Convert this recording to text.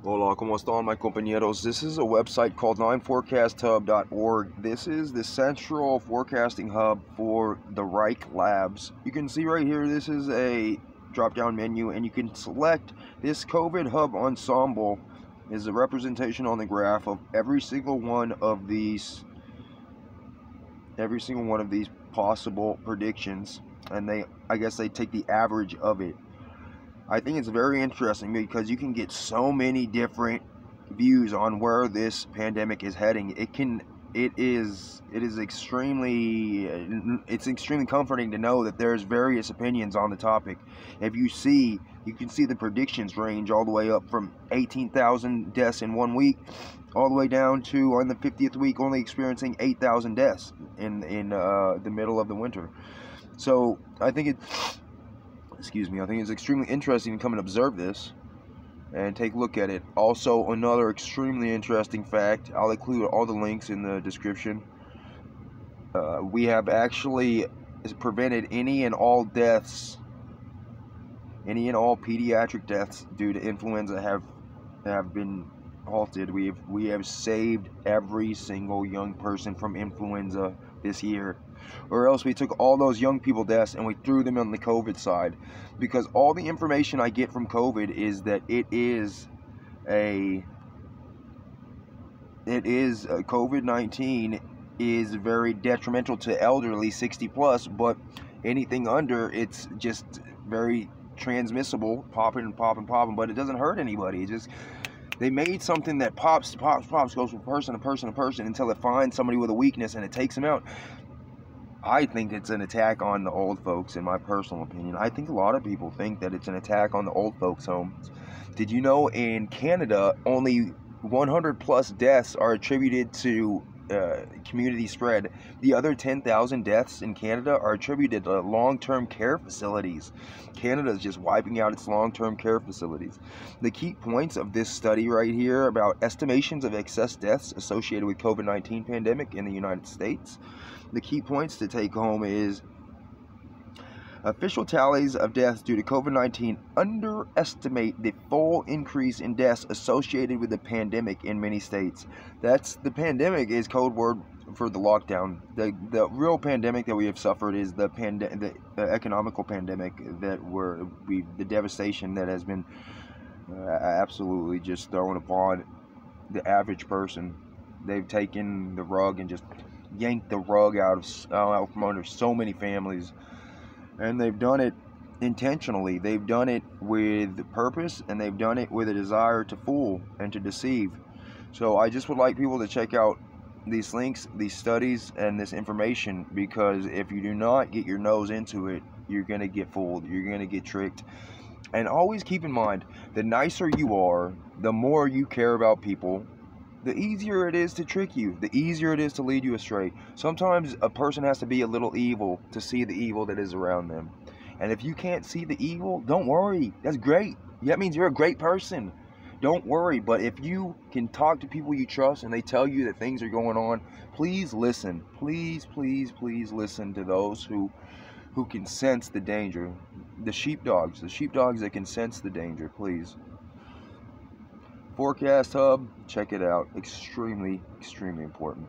Hola, ¿cómo están, my compañeros? This is a website called 9forecasthub.org. This is the central forecasting hub for the Reich labs. You can see right here, this is a drop-down menu, and you can select this COVID hub ensemble is a representation on the graph of every single one of these possible predictions, and I guess they take the average of it. I think it's very interesting because you can get so many different views on where this pandemic is heading. It's extremely comforting to know that there's various opinions on the topic. You can see the predictions range all the way up from 18,000 deaths in 1 week, all the way down to on the 50th week only experiencing 8,000 deaths in the middle of the winter. So I think it's extremely interesting to come and observe this and take a look at it. Also, another extremely interesting fact, I'll include all the links in the description. We have actually prevented any and all pediatric deaths due to influenza have been halted. We have saved every single young person from influenza this year, or else we took all those young people deaths and we threw them on the COVID side, because all the information I get from COVID is that COVID-19 is very detrimental to elderly 60 plus, but anything under, it's just very transmissible, popping, but it doesn't hurt anybody. They made something that pops, goes from person to person to person until it finds somebody with a weakness and it takes them out. I think it's an attack on the old folks, in my personal opinion. I think a lot of people think that it's an attack on the old folks' homes. Did you know in Canada, only 100 plus deaths are attributed to community spread? The other 10,000 deaths in Canada are attributed to long-term care facilities. Canada is just wiping out its long-term care facilities. The key points of this study right here about estimations of excess deaths associated with COVID-19 pandemic in the United States. The key points to take home is official tallies of deaths due to COVID-19 underestimate the full increase in deaths associated with the pandemic in many states. The pandemic is code word for the lockdown. The real pandemic that we have suffered is the economical pandemic, the devastation that has been absolutely just thrown upon the average person. They've taken the rug and just yanked the rug out from under so many families. And they've done it intentionally. They've done it with purpose, and they've done it with a desire to fool and to deceive. So I just would like people to check out these links, these studies, and this information, because if you do not get your nose into it, you're going to get fooled. You're going to get tricked. And always keep in mind, the nicer you are, the more you care about people, the easier it is to trick you, the easier it is to lead you astray. Sometimes a person has to be a little evil to see the evil that is around them. And if you can't see the evil, don't worry. That's great. That means you're a great person. Don't worry. But if you can talk to people you trust and they tell you that things are going on, please listen. Please listen to those who can sense the danger. The sheepdogs that can sense the danger, please. Forecast Hub, check it out. Extremely important.